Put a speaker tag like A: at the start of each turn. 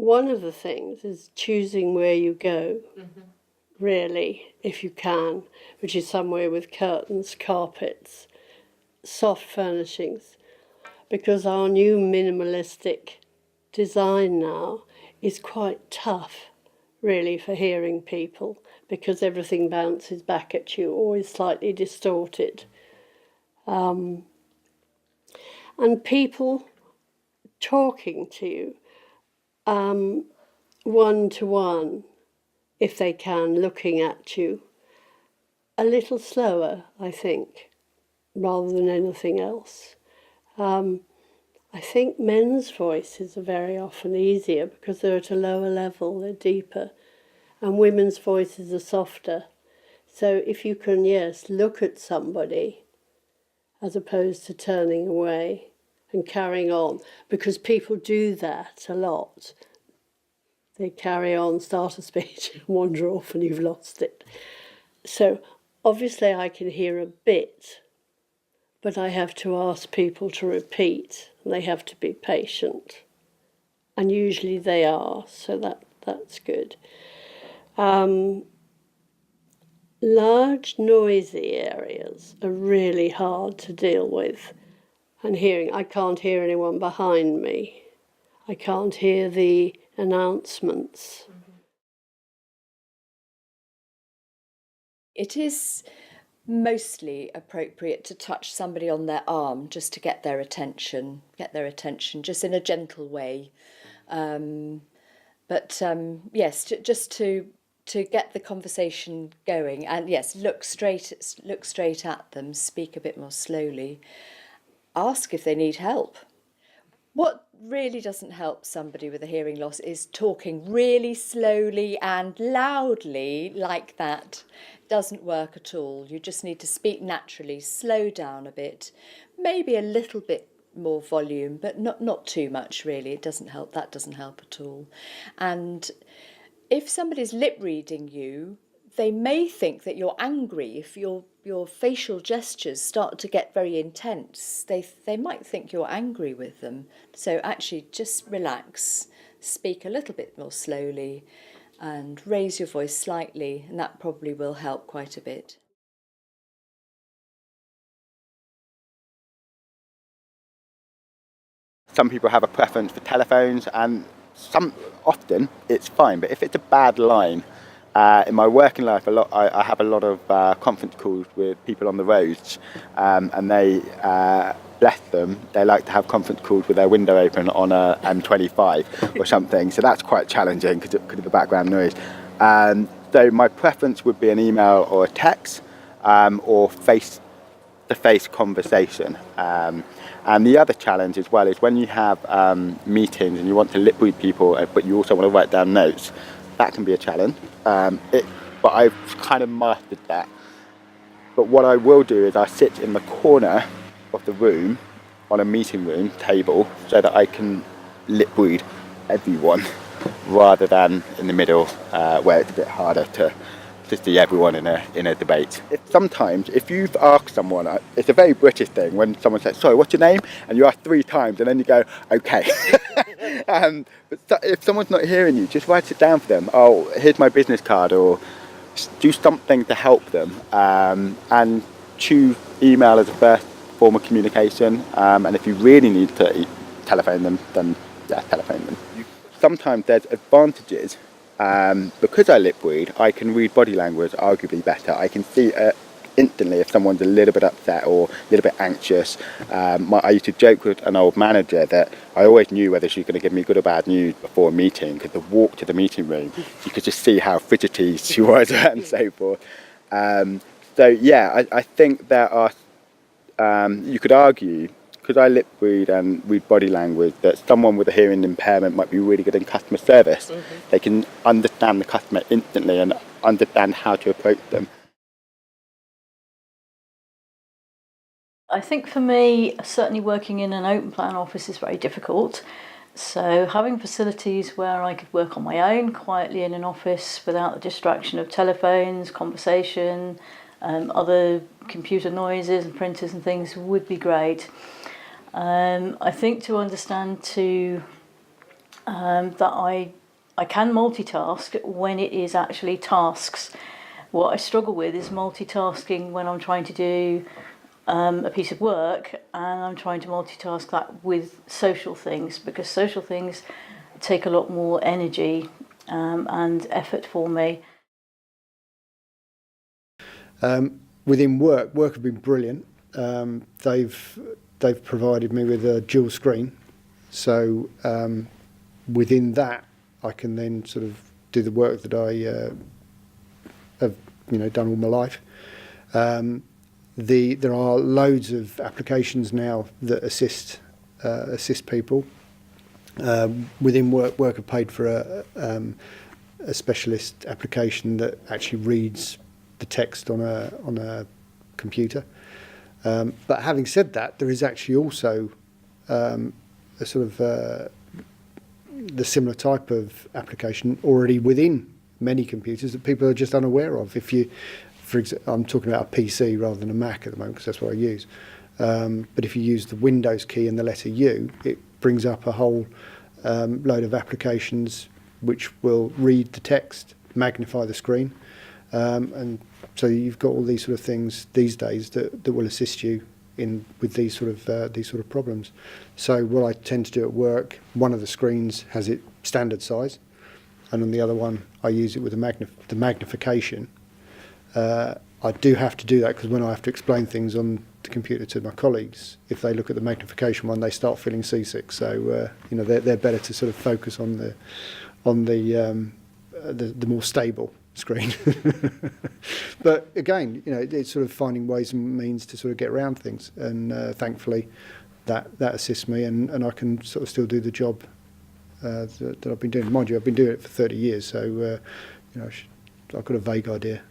A: one of the things is choosing where you go, really, if you can, which is somewhere with curtains, carpets, soft furnishings, because our new minimalistic design now is quite tough, really, for hearing people, because everything bounces back at you, always slightly distorted. And people talking to you one-to-one, if they can, looking at you, a little slower, I think, rather than anything else. I think men's voices are very often easier because they're at a lower level, they're deeper, and women's voices are softer. So if you can, yes, look at somebody as opposed to turning away and carrying on, because people do that a lot. They carry on, start a speech, and wander off, and you've lost it. So obviously I can hear a bit, but I have to ask people to repeat, and they have to be patient. And usually they are, so that's good. Large, noisy areas are really hard to deal with. And hearing, I can't hear anyone behind me. I can't hear the announcements.
B: It is mostly appropriate to touch somebody on their arm just to get their attention just in a gentle way. Yes, just to get the conversation going, and yes, look straight at them, speak a bit more slowly, ask if they need help. What really doesn't help somebody with a hearing loss is talking really slowly and loudly like that. Doesn't work at all. You just need to speak naturally, slow down a bit, maybe a little bit more volume, but not too much really. It doesn't help. That doesn't help at all. And if somebody's lip reading you, they may think that you're angry. If your facial gestures start to get very intense, they might think you're angry with them. So actually just relax, speak a little bit more slowly and raise your voice slightly, and that probably will help quite a bit.
C: Some people have a preference for telephones, and often it's fine, but if it's a bad line, in my working life, I have a lot of conference calls with people on the roads, and they, bless them, they like to have conference calls with their window open on a M25 or something. So that's quite challenging because of the background noise. So my preference would be an email or a text, or face-to-face conversation. And the other challenge as well is when you have meetings and you want to lip read people, but you also want to write down notes. That can be a challenge, but I've kind of mastered that. But what I will do is I sit in the corner of the room on a meeting room table so that I can lip read everyone rather than in the middle where it's a bit harder to see everyone in a debate. Sometimes if you've asked someone, it's a very British thing when someone says, sorry, what's your name? And you ask 3 times and then you go, okay. But if someone's not hearing you, just write it down for them. Oh, here's my business card, or do something to help them, and choose email as a first form of communication. And if you really need to telephone them, then yeah, telephone them. Sometimes there's advantages. Because I lip read, I can read body language arguably better. I can see instantly if someone's a little bit upset or a little bit anxious. I used to joke with an old manager that I always knew whether she was going to give me good or bad news before a meeting, because the walk to the meeting room, you could just see how fidgety she was and so forth. So yeah, I think there are, you could argue, because I lip read and read body language, that someone with a hearing impairment might be really good in customer service. They can understand the customer instantly and understand how to approach them.
D: I think for me, certainly working in an open plan office is very difficult. So having facilities where I could work on my own quietly in an office without the distraction of telephones, conversation, other computer noises and printers and things would be great. I think to understand to that I can multitask when it is actually tasks. What I struggle with is multitasking when I'm trying to do a piece of work and I'm trying to multitask that with social things, because social things take a lot more energy and effort for me.
E: Within work have been brilliant. They've provided me with a dual screen, so within that I can then sort of do the work that I have done all my life. There are loads of applications now that assist people. Within work have paid for a specialist application that actually reads the text on a computer. But having said that, there is actually also a sort of the similar type of application already within many computers that people are just unaware of. If you, I'm talking about a PC rather than a Mac at the moment because that's what I use. But if you use the Windows key and the letter U, it brings up a whole load of applications which will read the text, magnify the screen, and so you've got all these sort of things these days that will assist you with these sort of problems. So what I tend to do at work, one of the screens has it standard size, and on the other one I use it with the magnification. I do have to do that because when I have to explain things on the computer to my colleagues, if they look at the magnification one, they start feeling seasick. So they're better to sort of focus on the more stable screen. But again, it's sort of finding ways and means to sort of get around things, and thankfully that assists me, and I can sort of still do the job that I've been doing. Mind you, I've been doing it for 30 years, so I've got a vague idea.